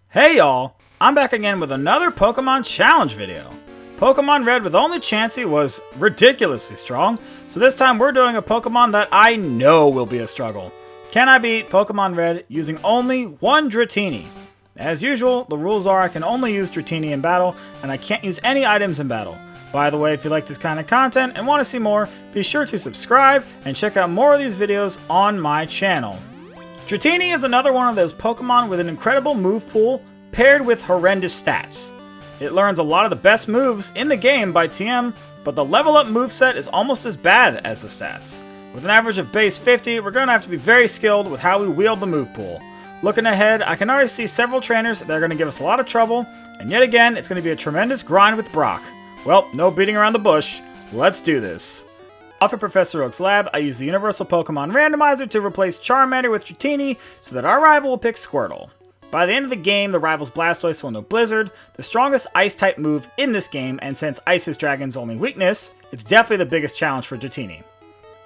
Hey y'all, I'm back again with another Pokemon Challenge video. Pokemon Red with only Chansey was ridiculously strong, so this time we're doing a Pokemon that I know will be a struggle. Can I beat Pokemon Red using only one Dratini? As usual, the rules are I can only use Dratini in battle, and I can't use any items in battle. By the way, if you like this kind of content and want to see more, be sure to subscribe and check out more of these videos on my channel. Dratini is another one of those Pokemon with an incredible move pool paired with horrendous stats. It learns a lot of the best moves in the game by TM, but the level up moveset is almost as bad as the stats. With an average of base 50, we're going to have to be very skilled with how we wield the move pool. Looking ahead, I can already see several trainers that are going to give us a lot of trouble, and yet again, it's going to be a tremendous grind with Brock. Well, no beating around the bush. Let's do this. Off at Professor Oak's lab, I use the Universal Pokemon Randomizer to replace Charmander with Dratini so that our rival will pick Squirtle. By the end of the game, the rival's Blastoise will know Blizzard, the strongest Ice-type move in this game, and since Ice is Dragon's only weakness, it's definitely the biggest challenge for Dratini.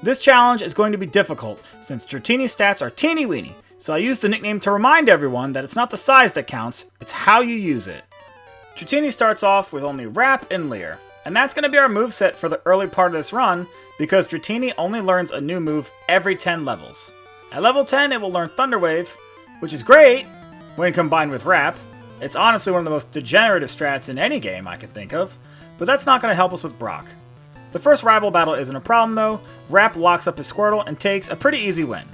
This challenge is going to be difficult, since Dratini's stats are teeny-weeny, so I use the nickname to remind everyone that it's not the size that counts, it's how you use it. Dratini starts off with only Wrap and Leer, and that's going to be our moveset for the early part of this run, because Dratini only learns a new move every 10 levels. At level 10, it will learn Thunder Wave, which is great when combined with Wrap. It's honestly one of the most degenerative strats in any game I could think of, but that's not going to help us with Brock. The first rival battle isn't a problem though. Wrap locks up his Squirtle and takes a pretty easy win.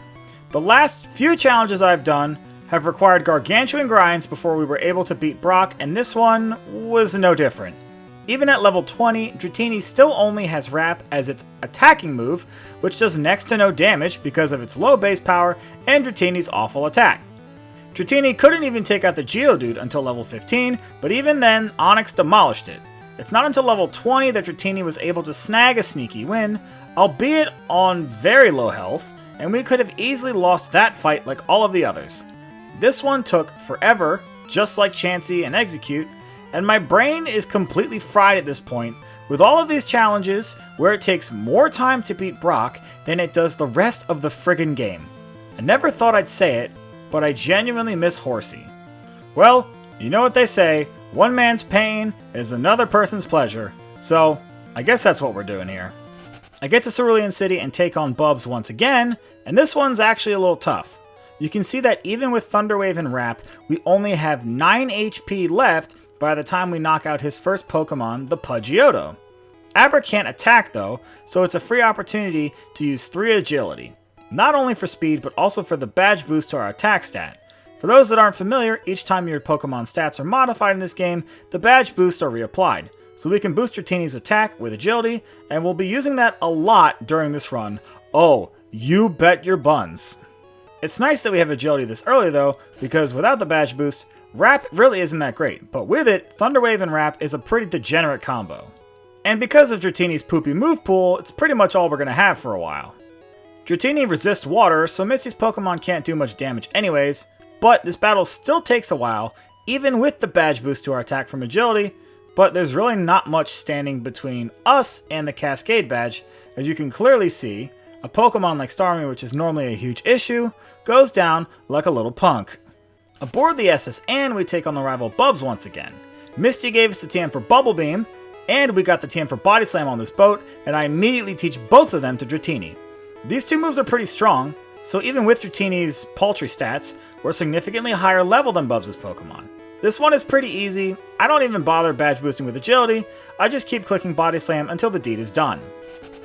The last few challenges I've done have required gargantuan grinds before we were able to beat Brock, and this one was no different. Even at level 20, Dratini still only has Wrap as its attacking move, which does next to no damage because of its low base power and Dratini's awful attack. Dratini couldn't even take out the Geodude until level 15, but even then, Onix demolished it. It's not until level 20 that Dratini was able to snag a sneaky win, albeit on very low health, and we could have easily lost that fight like all of the others. This one took forever, just like Chansey and Execute, and my brain is completely fried at this point with all of these challenges where it takes more time to beat Brock than it does the rest of the friggin' game. I never thought I'd say it, but I genuinely miss Horsey. Well, you know what they say, one man's pain is another person's pleasure, so I guess that's what we're doing here. I get to Cerulean City and take on Bubs once again, and this one's actually a little tough. You can see that even with Thunder Wave and Wrap, we only have 9 HP left by the time we knock out his first Pokemon, the Pidgeotto. Abra can't attack though, so it's a free opportunity to use 3 Agility. Not only for speed, but also for the badge boost to our attack stat. For those that aren't familiar, each time your Pokemon stats are modified in this game, the badge boosts are reapplied. So we can boost Dratini's attack with Agility, and we'll be using that a lot during this run. Oh, you bet your buns. It's nice that we have Agility this early though, because without the badge boost, Wrap really isn't that great, but with it, Thunder Wave and Wrap is a pretty degenerate combo. And because of Dratini's poopy move pool, it's pretty much all we're going to have for a while. Dratini resists water, so Misty's Pokemon can't do much damage anyways, but this battle still takes a while, even with the badge boost to our attack from Agility, but there's really not much standing between us and the Cascade badge. As you can clearly see, a Pokemon like Starmie, which is normally a huge issue, goes down like a little punk. Aboard the SS Anne, we take on the rival Bubs once again. Misty gave us the TM for Bubble Beam, and we got the TM for Body Slam on this boat, and I immediately teach both of them to Dratini. These two moves are pretty strong, so even with Dratini's paltry stats, we're significantly higher level than Bubs' Pokemon. This one is pretty easy. I don't even bother badge boosting with Agility, I just keep clicking Body Slam until the deed is done.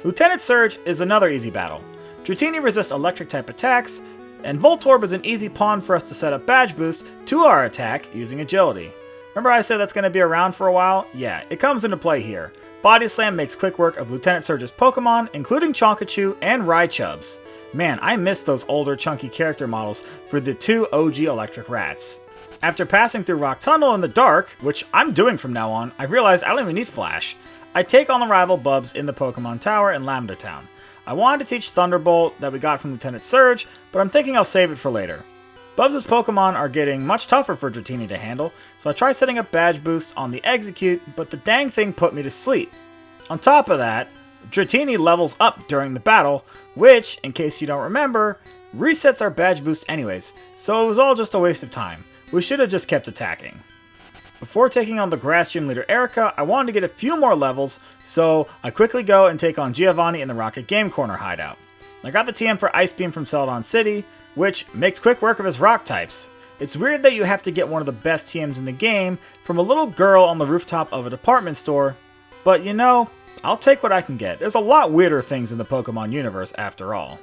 Lieutenant Surge is another easy battle. Dratini resists electric type attacks, and Voltorb is an easy pawn for us to set up badge boost to our attack using Agility. Remember I said that's going to be around for a while? Yeah, it comes into play here. Body Slam makes quick work of Lieutenant Surge's Pokemon, including Chonkachu and Raichubs. Man, I miss those older chunky character models for the 2 OG electric rats. After passing through Rock Tunnel in the dark, which I'm doing from now on, I realize I don't even need Flash. I take on the rival Bubs in the Pokemon Tower in Lavender Town. I wanted to teach Thunderbolt that we got from Lieutenant Surge, but I'm thinking I'll save it for later. Bubs' Pokemon are getting much tougher for Dratini to handle, so I try setting up badge boosts on the Execute, but the dang thing put me to sleep. On top of that, Dratini levels up during the battle, which, in case you don't remember, resets our badge boost anyways, so it was all just a waste of time. We should have just kept attacking. Before taking on the Grass Gym Leader Erica, I wanted to get a few more levels, so I quickly go and take on Giovanni in the Rocket Game Corner hideout. I got the TM for Ice Beam from Celadon City, which makes quick work of his rock types. It's weird that you have to get one of the best TMs in the game from a little girl on the rooftop of a department store, but you know, I'll take what I can get. There's a lot weirder things in the Pokemon universe after all.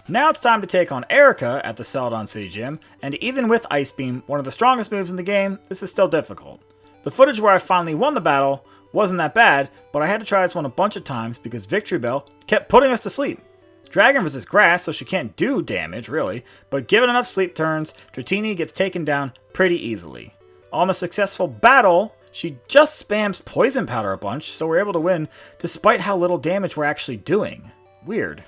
Now it's time to take on Erica at the Celadon City Gym, and even with Ice Beam, one of the strongest moves in the game, this is still difficult. The footage where I finally won the battle wasn't that bad, but I had to try this one a bunch of times because Victory Bell kept putting us to sleep. Dragon resists grass, so she can't do damage, really, but given enough sleep turns, Dratini gets taken down pretty easily. On the successful battle, she just spams Poison Powder a bunch, so we're able to win despite how little damage we're actually doing. Weird.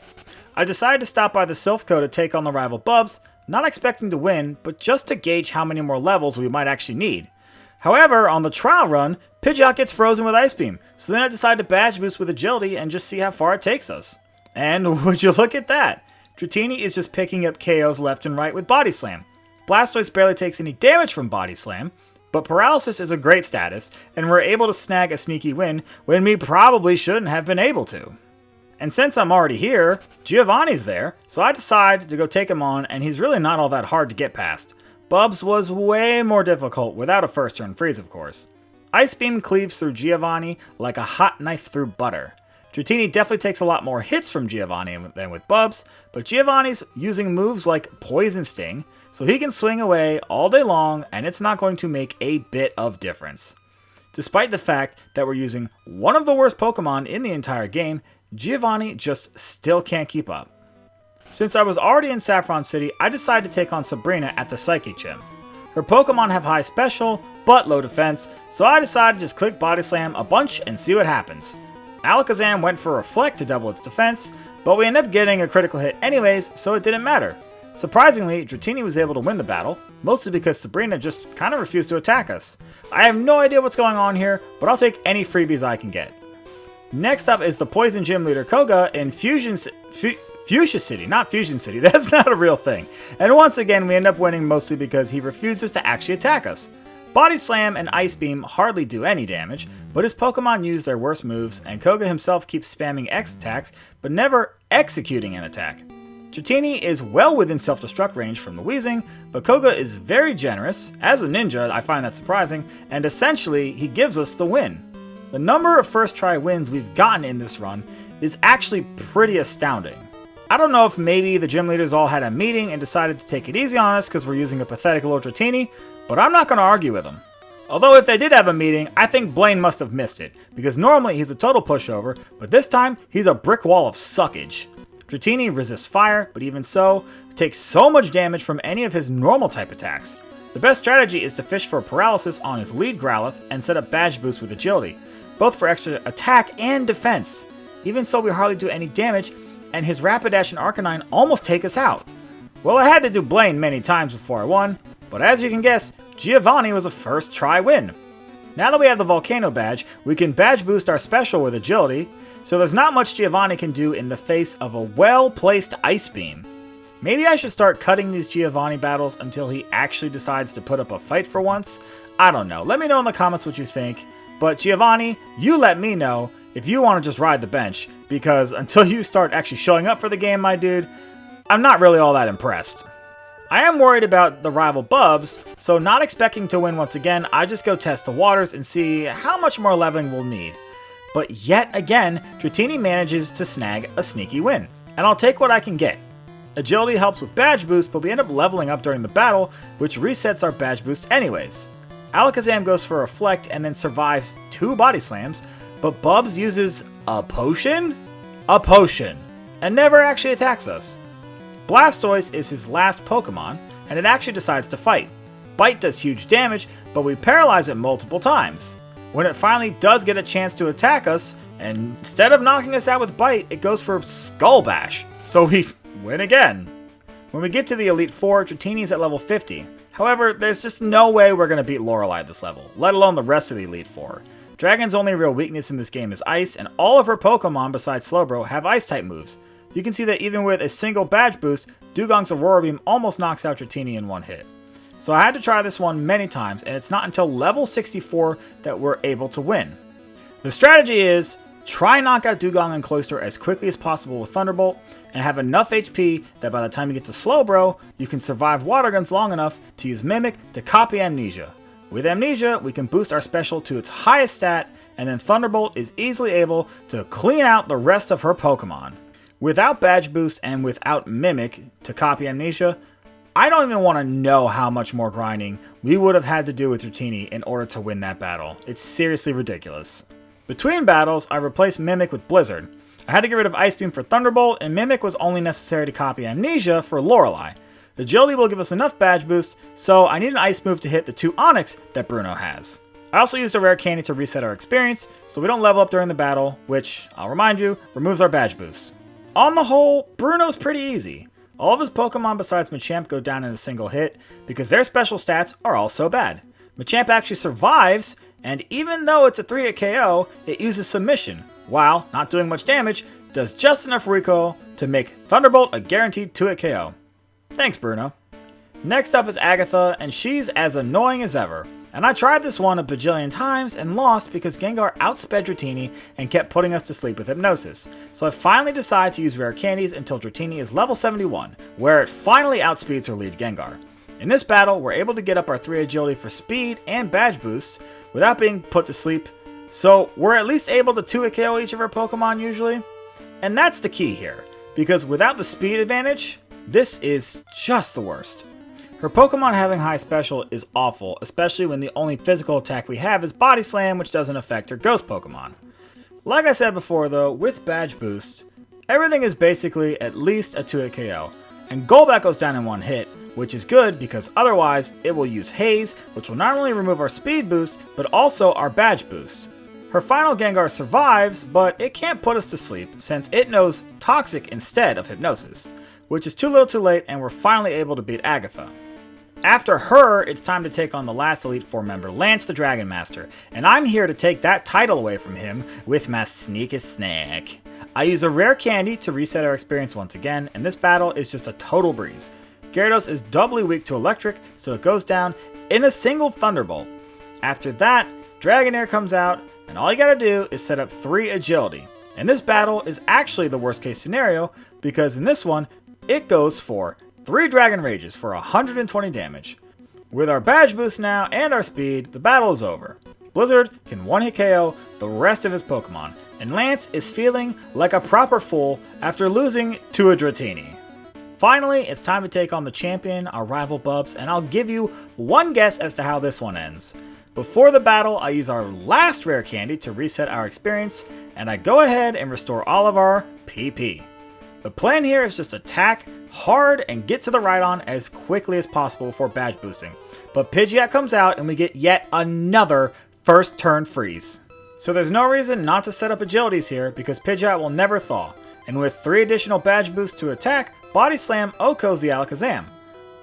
I decided to stop by the Silphco to take on the rival Bubs, not expecting to win, but just to gauge how many more levels we might actually need. However, on the trial run, Pidgeot gets frozen with Ice Beam, so then I decided to badge boost with Agility and just see how far it takes us. And would you look at that? Dratini is just picking up KOs left and right with Body Slam. Blastoise barely takes any damage from Body Slam, but Paralysis is a great status, and we're able to snag a sneaky win when we probably shouldn't have been able to. And since I'm already here, Giovanni's there, so I decided to go take him on, and he's really not all that hard to get past. Bubs was way more difficult without a first turn freeze, of course. Ice Beam cleaves through Giovanni like a hot knife through butter. Dratini definitely takes a lot more hits from Giovanni than with Bubs, but Giovanni's using moves like Poison Sting, so he can swing away all day long, and it's not going to make a bit of difference. Despite the fact that we're using one of the worst Pokemon in the entire game, Giovanni just still can't keep up. Since I was already in Saffron City, I decided to take on Sabrina at the Psychic Gym. Her Pokemon have high special, but low defense, so I decided to just click Body Slam a bunch and see what happens. Alakazam went for Reflect to double its defense, but we ended up getting a critical hit anyways, so it didn't matter. Surprisingly, Dratini was able to win the battle, mostly because Sabrina just kind of refused to attack us. I have no idea what's going on here, but I'll take any freebies I can get. Next up is the Poison Gym Leader Koga in Fuchsia City, not Fusion City, that's not a real thing. And once again, we end up winning mostly because he refuses to actually attack us. Body Slam and Ice Beam hardly do any damage, but his Pokemon use their worst moves, and Koga himself keeps spamming X attacks, but never executing an attack. Dratini is well within self-destruct range from the Weezing, but Koga is very generous. As a ninja, I find that surprising, and essentially, he gives us the win. The number of first try wins we've gotten in this run is actually pretty astounding. I don't know if maybe the gym leaders all had a meeting and decided to take it easy on us because we're using a pathetic little Dratini, but I'm not going to argue with them. Although if they did have a meeting, I think Blaine must have missed it, because normally he's a total pushover, but this time he's a brick wall of suckage. Dratini resists fire, but even so, takes so much damage from any of his normal type attacks. The best strategy is to fish for Paralysis on his lead Growlithe and set up Badge Boost with Agility, both for extra attack and defense. Even so, we hardly do any damage, and his Rapidash and Arcanine almost take us out. Well, I had to do Blaine many times before I won, but as you can guess, Giovanni was a first try win. Now that we have the Volcano badge, we can badge boost our special with Agility, so there's not much Giovanni can do in the face of a well-placed Ice Beam. Maybe I should start cutting these Giovanni battles until he actually decides to put up a fight for once. I don't know, let me know in the comments what you think, but Giovanni, you let me know if you want to just ride the bench, because until you start actually showing up for the game, my dude, I'm not really all that impressed. I am worried about the rival Bubs, so not expecting to win once again, I just go test the waters and see how much more leveling we'll need. But yet again, Dratini manages to snag a sneaky win, and I'll take what I can get. Agility helps with Badge Boost, but we end up leveling up during the battle, which resets our Badge Boost anyways. Alakazam goes for Reflect and then survives 2 Body Slams, but Bubs uses a potion? A potion, and never actually attacks us. Blastoise is his last Pokemon, and it actually decides to fight. Bite does huge damage, but we paralyze it multiple times. When it finally does get a chance to attack us, and instead of knocking us out with Bite, it goes for Skull Bash, so we win again. When we get to the Elite Four, Dratini's at level 50. However, there's just no way we're going to beat Lorelei at this level, let alone the rest of the Elite Four. Dragon's only real weakness in this game is Ice, and all of her Pokemon besides Slowbro have Ice-type moves. You can see that even with a single Badge Boost, Dugong's Aurora Beam almost knocks out Dratini in one hit. so I had to try this one many times, and it's not until level 64 that we're able to win. The strategy is, try knock out Dugong and Cloyster as quickly as possible with Thunderbolt, and have enough HP that by the time you get to Slowbro, you can survive Water Guns long enough to use Mimic to copy Amnesia. With Amnesia, we can boost our special to its highest stat, and then Thunderbolt is easily able to clean out the rest of her Pokemon. Without Badge Boost and without Mimic to copy Amnesia, I don't even want to know how much more grinding we would have had to do with Dratini in order to win that battle. It's seriously ridiculous. Between battles, I replaced Mimic with Blizzard. I had to get rid of Ice Beam for Thunderbolt, and Mimic was only necessary to copy Amnesia for Lorelei. Agility will give us enough badge boost, so I need an Ice move to hit the 2 Onyx that Bruno has. I also used a rare candy to reset our experience, so we don't level up during the battle, which, I'll remind you, removes our badge boost. On the whole, Bruno's pretty easy. All of his Pokemon besides Machamp go down in a single hit, because their special stats are all so bad. Machamp actually survives, and even though it's a 3-hit KO, it uses Submission, while not doing much damage, does just enough recoil to make Thunderbolt a guaranteed 2-hit KO. Thanks, Bruno. Next up is Agatha, and she's as annoying as ever. And I tried this one a bajillion times and lost because Gengar outsped Dratini and kept putting us to sleep with Hypnosis. So I finally decided to use rare candies until Dratini is level 71, where it finally outspeeds her lead Gengar. In this battle, we're able to get up our 3 agility for speed and badge boost without being put to sleep, so we're at least able to 2-hit KO each of our Pokemon usually. And that's the key here, because without the speed advantage, this is just the worst. Her Pokemon having high special is awful, especially when the only physical attack we have is Body Slam, which doesn't affect her ghost Pokemon. Like I said before though, with Badge Boost, everything is basically at least a 2-hit KO, and Golbat goes down in 1 hit, which is good because otherwise it will use Haze, which will not only remove our speed boost, but also our badge boost. Her final Gengar survives, but it can't put us to sleep since it knows Toxic instead of Hypnosis, which is too little too late, and we're finally able to beat Agatha. After her, it's time to take on the last Elite Four member, Lance the Dragon Master, and I'm here to take that title away from him with my sneaky snack. I use a rare candy to reset our experience once again, and this battle is just a total breeze. Gyarados is doubly weak to electric, so it goes down in a single Thunderbolt. After that, Dragonair comes out, and all you gotta do is set up 3 agility. And this battle is actually the worst case scenario, because in this one, it goes for 3 Dragon Rages for 120 damage. With our badge boost now and our speed, the battle is over. Blizzard can 1-hit KO the rest of his Pokemon, and Lance is feeling like a proper fool after losing to a Dratini. Finally, it's time to take on the champion, our rival Bubs, and I'll give you one guess as to how this one ends. Before the battle, I use our last rare candy to reset our experience, and I go ahead and restore all of our PP. The plan here is just attack hard and get to the Rhydon as quickly as possible before badge boosting. But Pidgeot comes out and we get yet another first turn freeze. So there's no reason not to set up agilities here because Pidgeot will never thaw. And with 3 additional badge boosts to attack, Body Slam OHKOs the Alakazam.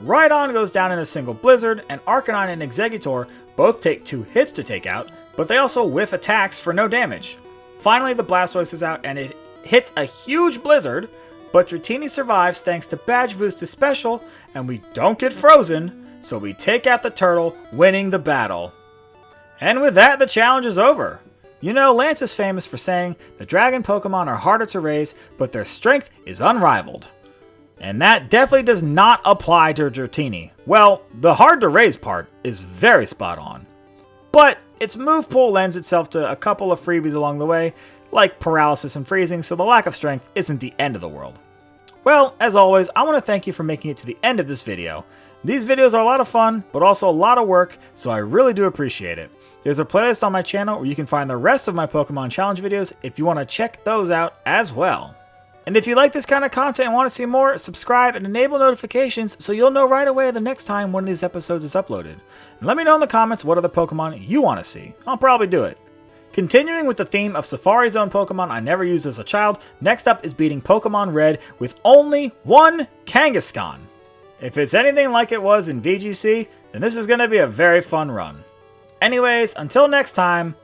Rhydon goes down in a single Blizzard, and Arcanine and Exeggutor both take 2 hits to take out, but they also whiff attacks for no damage. Finally, the Blastoise is out and it hits a huge Blizzard, but Dratini survives thanks to badge boost to special, and we don't get frozen, so we take out the turtle, winning the battle. And with that, the challenge is over. You know, Lance is famous for saying the dragon Pokemon are harder to raise, but their strength is unrivaled. And that definitely does not apply to Dratini. Well, the hard to raise part is very spot on. But its move pool lends itself to a couple of freebies along the way, like paralysis and freezing, so the lack of strength isn't the end of the world. Well, as always, I want to thank you for making it to the end of this video. These videos are a lot of fun, but also a lot of work, so I really do appreciate it. There's a playlist on my channel where you can find the rest of my Pokemon Challenge videos if you want to check those out as well. And if you like this kind of content and want to see more, subscribe and enable notifications so you'll know right away the next time one of these episodes is uploaded. And let me know in the comments what other Pokemon you want to see. I'll probably do it. Continuing with the theme of Safari Zone Pokemon I never used as a child, next up is beating Pokemon Red with only 1 Kangaskhan. If it's anything like it was in VGC, then this is going to be a very fun run. Anyways, until next time,